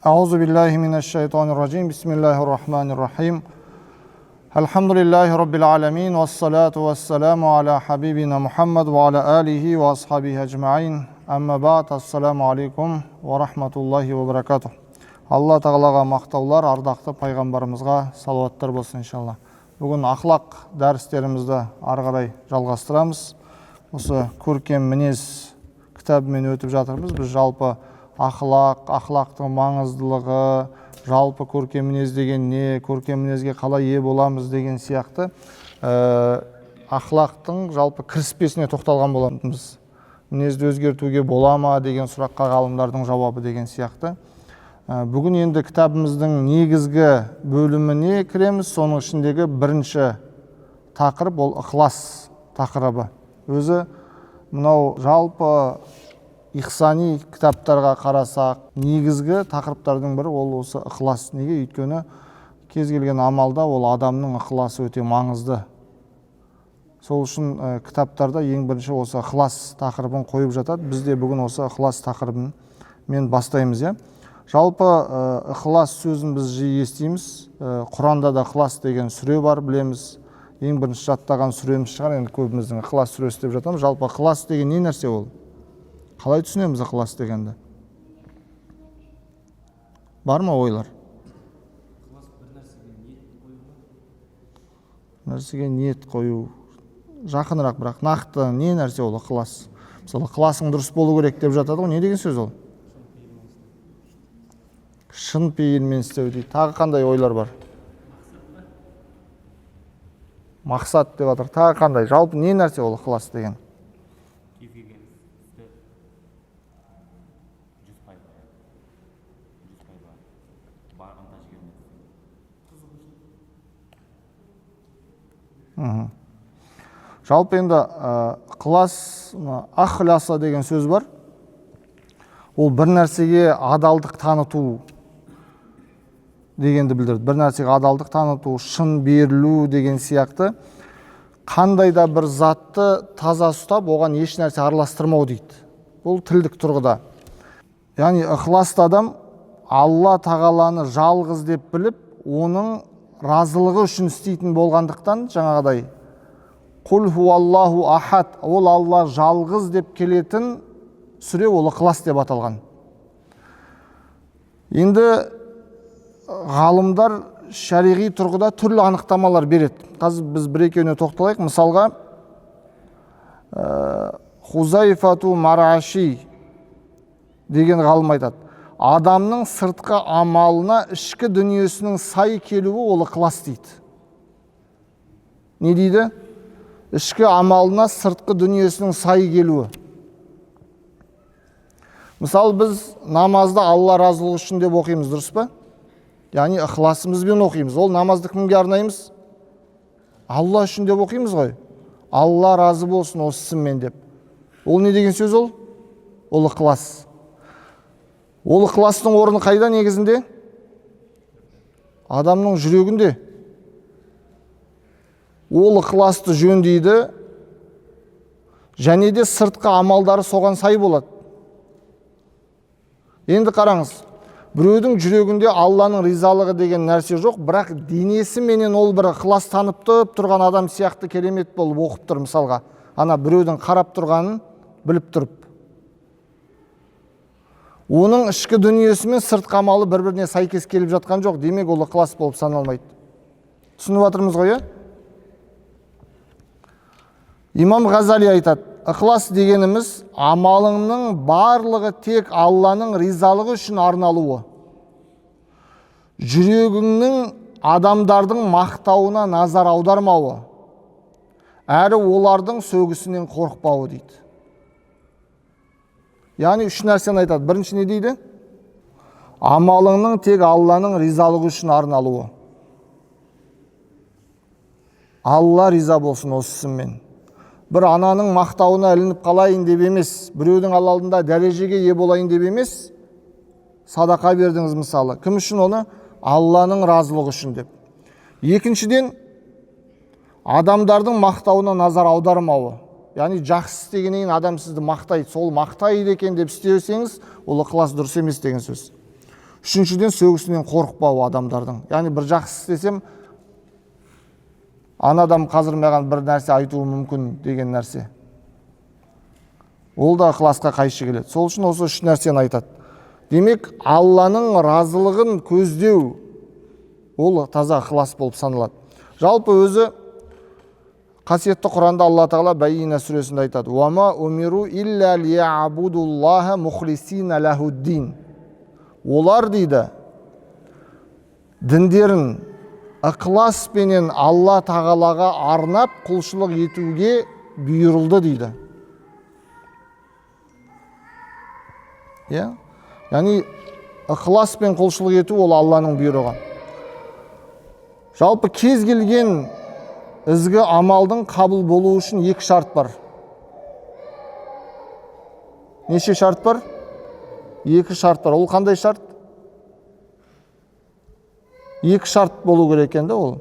Ауzu биллахи минаш-шайтанир-ражим. Бисмиллахир-рахманир-рахим. Алхамдулиллахи раббил аламин. Вассалату вассаламу аля хабибина Мухаммад ва аля алихи ва асхабихи аджмаин. Амма ба'д. Ассаламу алейкум ва рахматуллахи ва баракатух. Алла тағалаға мақтаулар, ардақты пайғамбарымызға салауаттар болсын иншалла. Бүгін ақлақ дәрістерімізді ары қарай жалғастырамыз. Осы көркем мінез кітабымен өтіп жатырмыз. Біз жалпы ақлақтың маңыздылығы, жалпы көркем мінез деген не, көркем мінезге қалай ие боламыз деген сияқты ақлақтың жалпы кіріспесіне тоқталған болатынбыз. Мінезді өзгертуге бола ма деген сұраққа ғалымдардың жауабы деген сияқты. Бүгін енді кітабымыздың негізгі бөліміне кіреміз. Соның ішіндегі бірінші тақырып ол ықылас тақырыбы. Өзі мынау жалпы ихсани кітаптарға қарасақ, негізгі тақырыптардың бірі ол осы ықылас. Неге? Өйткені кез келген амалда ол адамның ықыласы өте маңызды. Сол үшін кітаптарда ең бірінші осы ықылас тақырыбын қойып жатады. Біз де бүгін осы ықылас тақырыбын бастаймыз. Жалпы ықылас сөзін біз жиі естиміз. Құранда да ықылас деген сүре бар, білеміз. Ең бірінші жаттаған сүреміз шығар, енді көбіміздің ықылас сүресі деп жатамыз. Жалпы ықылас деген не нәрсе ол? Қалай түсінеміз ықылас дегенді? Бар ма ойлар? Нәрсеге ниет қою. Жақынырақ, бірақ нақты не нәрсе ол ықылас? Мысалы, ықыласың дұрыс болу керек деп жатады ғой, не деген сөз ол? Шын пейілмен істеу дейді. Тағы қандай ойлар бар? Мақсат деп жатыр. Тағы қандай? Жалпы не нәрсе ол ықылас деген? Жалпы енді ықылас, ахляса деген сөз бар. Ол бір нәрсеге адалдық таныту дегенді білдіреді. Бір нәрсеге адалдық таныту, шын берілу деген сияқты. Қандай да бір затты таза ұстап, оған еш нәрсе араластырмау дейді. Бұл тілдік тұрғыда. Яғни ықыласты адам Алла тағаланы жалғыз деп біліп, оның разылығы үшін істейтін болғандықтан, жаңағыдай Құл хуаллаху ахад, ол Алла жалғыз деп келетін сүре ол ықылас деп аталған. Енді ғалымдар шариғи тұрғыда түрлі анықтамалар береді. Қазір біз бір-екеуіне тоқталайық. Мысалға, Хузайфату Мараши деген ғалым айтады. Адамның сыртқы амалына ішкі дүниесінің сай келуі ол ықылас дейді. Не дейді? Ішкі амалына сыртқы дүниесінің сай келуі. Мысалы, біз намазды Алла разылығы үшін деп оқимыз, дұрыс па? Яғни ықыласымызбен оқимыз. Ол намазды кімге арнаймыз? Алла үшін деп оқимыз ғой. Алла разы болсын осы ісіммен деп. Ол не деген сөз ол? Ол ықылас. Ол ықыластың орны қайда негізінде? Адамның жүрегінде. Ол ықыласты жөндейді, және де сыртқы амалдары соған сай болады. Енді қараңыз, біреудің жүрегінде Алланың ризалығы деген нәрсе жоқ, бірақ денесі менен ол бір ықылас танып тұрған адам сияқты керемет болып оқып тұр. Мысалға, ана біреудің қарап тұрғанын біліп тұрып. Оның ішкі дүниесі мен сыртқы амалы бір-біріне сәйкес келіп жатқан жоқ, демек ол ықылас болып саналмайды. Түсініп жатырмыз ғой? Имам Ғазали айтады, ықылас дегеніміз амалыңның барлығы тек Алланың ризалығы үшін арналуы. Жүрегіңнің адамдардың мақтауына назар аудармауы, әрі олардың сөгісінен қорықпауы дейді. Яғни үш нәрсені айтады. Бірінші не дейді? Амалыңның тек Алланың ризалығы үшін арналуы. Алла риза болсын осы ісіммен. Бір ананың мақтауына ілініп қалайын деп емес, біреудің алдында дәрежеге ие болайын деп емес, садақа бердіңіз мысалы. Кім үшін оны? Алланың разылығы үшін деп. Екіншіден, адамдардың мақтауына назар аудармауы. Яғни жақсы істегеннен адам сізді мақтайды, сол мақтайды екен деп істесеңіз, ол ықылас дұрыс емес деген сөз. Үшіншіден, сөгісінен қорықпау адамдардың. Яғни бір жақсы істесем, ана адам қазір маған бір нәрсе айтуы мүмкін деген нәрсе. Ол да ықыласқа қайшы келеді. Сол үшін осы үш нәрсені айтады. Демек, Алланың разылығын көздеу ол таза ықылас болып саналады. Жалпы өзі қасиетті Құранда Алла Тағала Байина сүресінде айтады: "Уама умиру илля лиябудуллаха мухлисина лахуддин". Олар дейді, діндерін ықыласпенен Алла Тағалаға арнап құлшылық етуге бұйырылды дейді. Яғни ықыласпен құлшылық ету ол Алланың бұйрығы. Жалпы кез келген ізгі амалдың қабыл болуы үшін екі шарт бар. Неше шарт бар? Екі шарт бар. Ол қандай шарт? Екі шарт болу керек екен де ол.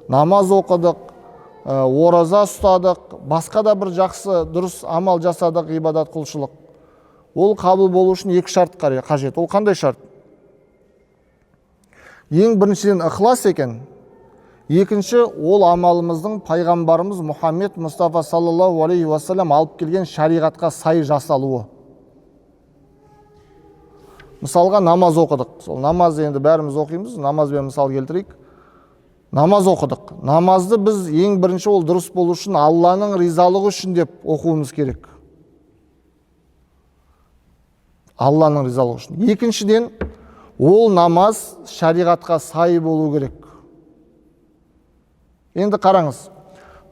Намаз оқыдық, ораза ұстадық, басқа да бір жақсы дұрыс амал жасадық, ибадат құлшылық. Ол қабыл болу үшін екі шарт қажет. Ол қандай шарт? Ең біріншіден ықылас екен. Екінші, ол амалымыздың пайғамбарымыз Мұхаммед Мұстафа саллаллаху алейхи уассалам алып келген шариғатқа сай жасалуы. Мысалға намаз оқыдық. Сол намазды енді бәріміз оқимыз, намазбен мысал келтірейік. Намаз оқыдық. Намазды біз ең бірінші ол дұрыс болу үшін Алланың ризалығы үшін деп оқуымыз керек. Алланың ризалығы үшін. Екіншіден, ол намаз шариғатқа сай болу керек. Енді қараңыз,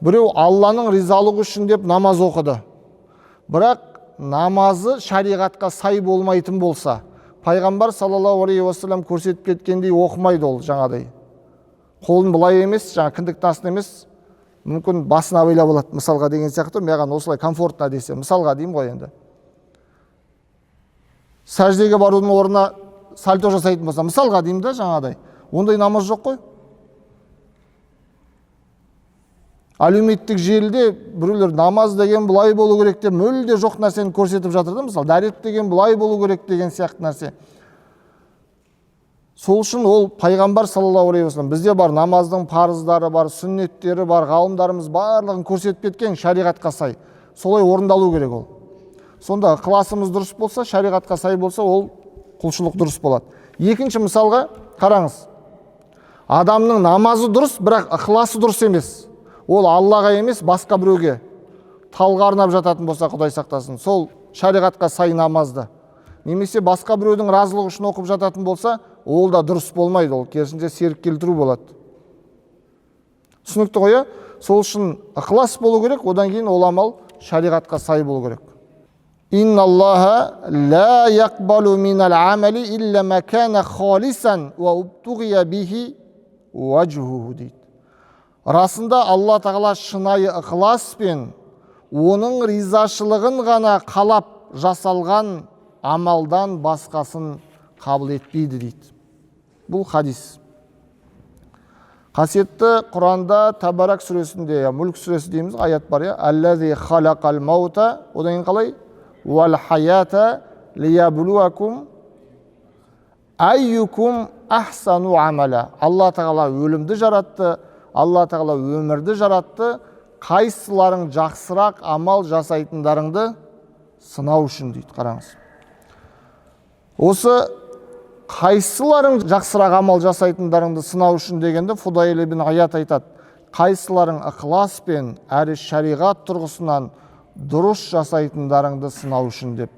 біреу Алланың ризалығы үшін деп намаз оқыды. Бірақ намазы шариғатқа сай болмайтын болса, пайғамбар саллаллаху алейхи уассалам көрсетіп кеткендей оқымайды ол жаңадай. Қолын былай емес, жаңа кіндіктің астына емес, мүмкін басына байлап алады, мысалға деген сияқты, маған осылай комфортна десе, мысалға деймін ғой енді. Сәждеге барудың орнына сальто жасайтын болса, мысалға деймін да жаңадай. Ондай намаз жоқ қой. Әлеуметтік желіде біреулер намаз деген бұлай болу керек деп мүлде жоқ нәрсені көрсетіп жатыр да, мысалы, дәрет деген бұлай болу керек деген сияқты нәрсе. Сол үшін ол пайғамбар саллаллаху алейхи уассалам бізде бар намаздың парыздары бар, сүннеттері бар, ғалымдарымыз барлығын көрсетіп кеткен шариғатқа сай. Солай орындалу керек ол. Сонда ықыласымыз дұрыс болса, шариғатқа сай болса, ол құлшылық дұрыс болады. Екінші мысалға қараңыз. Адамның намазы дұрыс, бірақ ықыласы дұрыс емес. Ол Аллаға емес, басқа біреуге талға арнап жататын болса, Құдай сақтасын, сол шариғатқа сай намазды. Немесе басқа біреудің разылығы үшін оқып жататын болса, ол да дұрыс болмайды, ол керісінше серік келтіру болады. Түсінікті ғой? Сол үшін ықылас болу керек, одан кейін ол амал шариғатқа сай болу керек. Инналлаха ла яқбалу минал амали илля ма кана халисан ва убтуғия бихи уаджуху дейді. Расында Алла Тағала шынайы ықыласпен оның ризашылығын ғана қалап жасалған амалдан басқасын қабыл етпейді дейді. Бұл хадис. Қасиетті Құранда Табарак сүресінде, Мүлк сүресі дейміз, аят бар, Аллази халақал маута, одан кейін қалай? Вал хаята лиябулуакум айюкум ахсану амала. Алла Тағала өлімді жаратты, Алла Тағала өмірді жаратты, қайсыларың жақсырақ амал жасайтындарыңды сынау үшін дейді, қараңыз. Осы қайсыларың жақсырақ амал жасайтындарыңды сынау үшін дегенде Фудайл ибн Аят айтады. Қайсыларың ықыласпен әрі шариғат тұрғысынан дұрыс жасайтындарыңды сынау үшін деп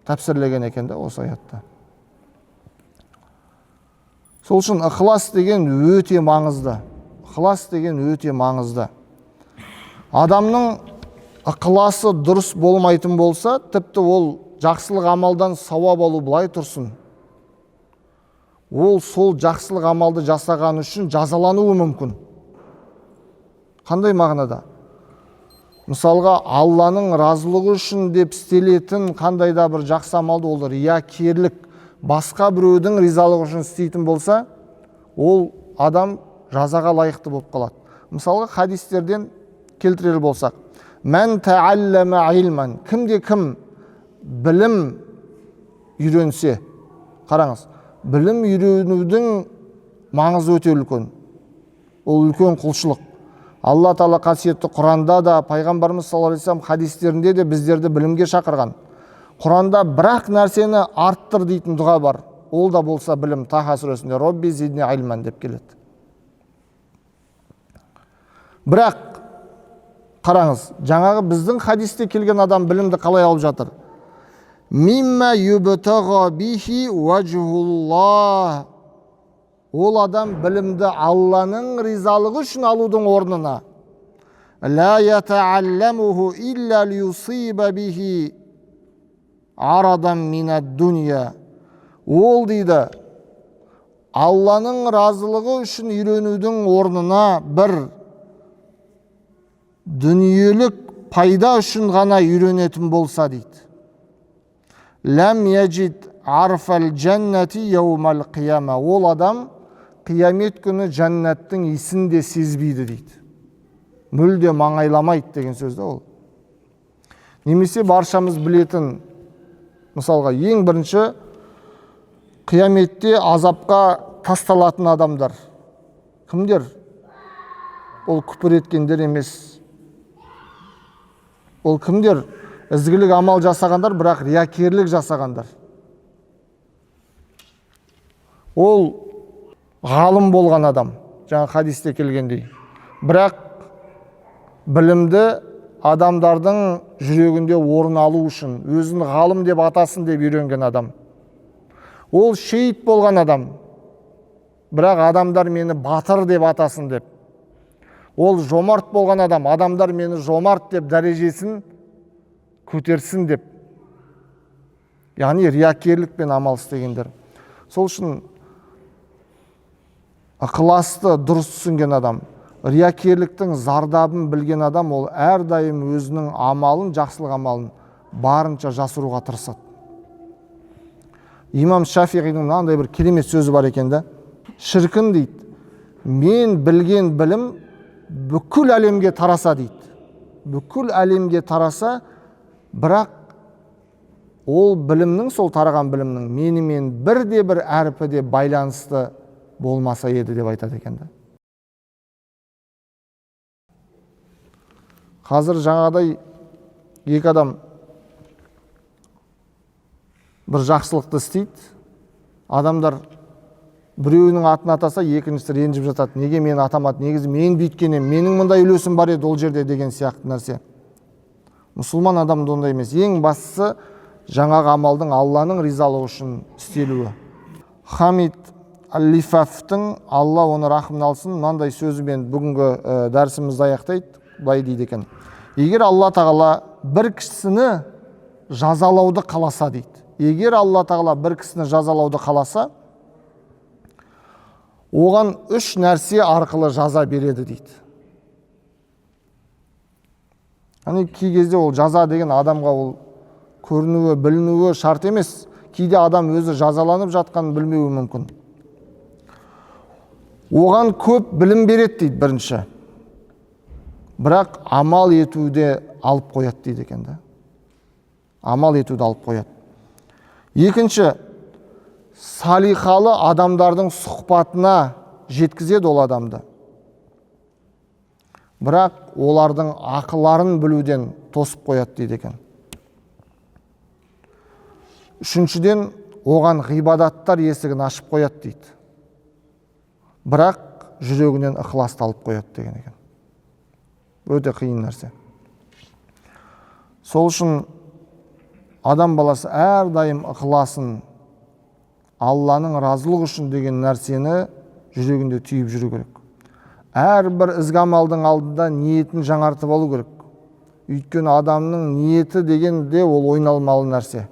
тәпсірлеген екен де осы аятта. Сол үшін ықылас деген өте маңызды. Ықылас деген өте маңызды. Адамның ықыласы дұрыс болмайтын болса, тіпті ол жақсылық амалдан сауап алу былай тұрсын. Ол сол жақсылық амалды жасаған үшін жазалануы мүмкін. Қандай мағынада? Мысалға, Алланың разылығы үшін деп істелетін қандай да бір жақсы амалды, ол риякерлік, басқа біреудің ризалығы үшін істейтін болса, ол адам жазаға лайықты болып қалады. Мысалға, хадистерден келтірер болсақ, мән тәалләмә илман, кімде кім білім үйренсе, қараңыз, білім үйренудің маңызы өте үлкен. Ол үлкен құлшылық. Алла Тағала қасиетті Құранда да, пайғамбарымыз саллаллаху алейхи вассалам хадистерінде де біздерді білімге шақырған. Құранда бірақ нәрсені арттыр дейтін дұға бар. Ол да болса білім. Таха сүресінде Робби зидни ильман деп келеді. Бірақ қараңыз, жаңағы біздің хадисте келген адам білімді қалай алып жатыр? Мимма юбтага бихи вajhullah. Ол адам білімді Алланың ризалығы үшін алудың орнына ла ятаалламуху илля лиюсиба бихи арадан минад дуния. Ол дейді, Алланың разылығы үшін үйренудің орнына бір дүниелік пайда үшін ғана үйренетін болса дейді. Ләм яджид арфал джаннати яумал қияма. Ол адам қиямет күні жәннаттың иісін де сезбейді дейді. Мүлде маңайламайды деген сөз де ол. Немесе баршамыз білетін, мысалға ең бірінші қияметте азапқа тасталатын адамдар. Кімдер? Ол күпір еткендер емес. Ол кімдер? Ізгілік амал жасағандар, бірақ риякерлік жасағандар. Ол ғалым болған адам, жаңа хадисте келгендей. Бірақ білімді адамдардың жүрегінде орын алу үшін, өзін ғалым деп атасын деп үйренген адам. Ол шейіт болған адам, бірақ адамдар мені батыр деп атасын деп. Ол жомарт болған адам, адамдар мені жомарт деп дәрежесін көтерсін деп. Яғни риякерлікпен амал істегендер. Сол үшін ықыласты дұрыс түсінген адам, риякерліктің зардабын білген адам, ол әрдайым өзінің амалын, жақсылық амалын барынша жасыруға тырысады. Имам Шафиғидің мынандай бір керемет сөзі бар екен да. Шіркін дейді, мен білген білім бүкіл әлемге тараса дейді. Бүкіл әлемге тараса, бірақ ол білімнің, сол тараған білімнің менімен бірде бір әрпі де байланысты болмаса еді деп айтады екен да. Қазір жаңағыдай екі адам бір жақсылықты істейді. Адамдар біреуінің атын атаса, екіншісі ренжіп жатады. Неге мені атамады? Негізі мен бүйткенем, менің мұндай үлесім бар еді ол жерде деген сияқты нәрсе. Мұсылман адамда ондай емес. Ең бастысы жаңағы амалдың Алланың ризалығы үшін істелуі. Хамид Ал-Лифафтың, Алла оны рахымын алсын, мынандай сөзімен бүгінгі дәрісімізді аяқтайды. Былай дейді екен. Егер Алла Тағала бір кісіні жазалауды қаласа дейді. Егер Алла Тағала бір кісіні жазалауды қаласа, оған үш нәрсе арқылы жаза береді дейді. Кей кезде ол жаза деген адамға ол көрінуі, білінуі шарт емес. Кейде адам өзі жазаланып жатқанын білмеуі мүмкін. Оған көп білім береді дейді бірінші. Бірақ амал етуде алып қояды дейді екен да. Амал етуді алып қояды. Екінші, салихалы адамдардың сұхбатына жеткізеді ол адамды. Бірақ олардың ақыларын білуден тосып қояды дейді екен. Үшіншіден, оған ғибадаттар есігін ашып қояды дейді. Бірақ жүрегінен ықыласты алып қояды деген екен. Өте қиын нәрсе. Сол үшін адам баласы әрдайым ықыласын, Алланың разылығы үшін деген нәрсені жүрегінде түйіп жүру керек. Әрбір ізгі амалдың алдында ниетін жаңартып алу керек. Өйткені адамның ниеті деген де ол ойналмалы нәрсе.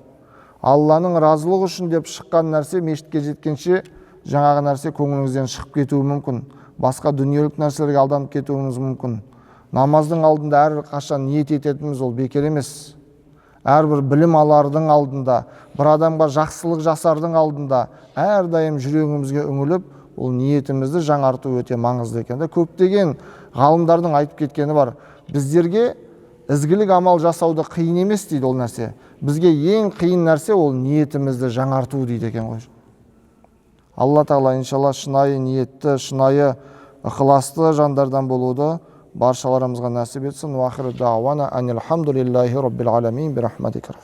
Алланың разылығы үшін деп шыққан нәрсе мешітке жеткенше жаңағы нәрсе көңіліңізден шығып кетуі мүмкін. Басқа дүниелік нәрселерге алданып кетуіміз мүмкін. Намаздың алдында әр қашан ниет ететініміз ол бекер емес. Әрбір білім алардың алдында, бір адамға жақсылық жасардың алдында әрдайым жүрегімізге үңіліп, ол ниетімізді жаңарту өте маңызды екен. Көптеген ғалымдардың айтып кеткені бар. Біздерге ізгілік амал жасауды қиын емес дейді ол нәрсе. Бізге ең қиын нәрсе ол ниетімізді жаңарту дейді екен ғой. Алла тағала иншалла шынайы ниетті, шынайы ықыласты жандардан болуды баршаларымызға нәсіп етсін. Уахиру дауана анил хамдулиллахи раббил аламин бирахматика.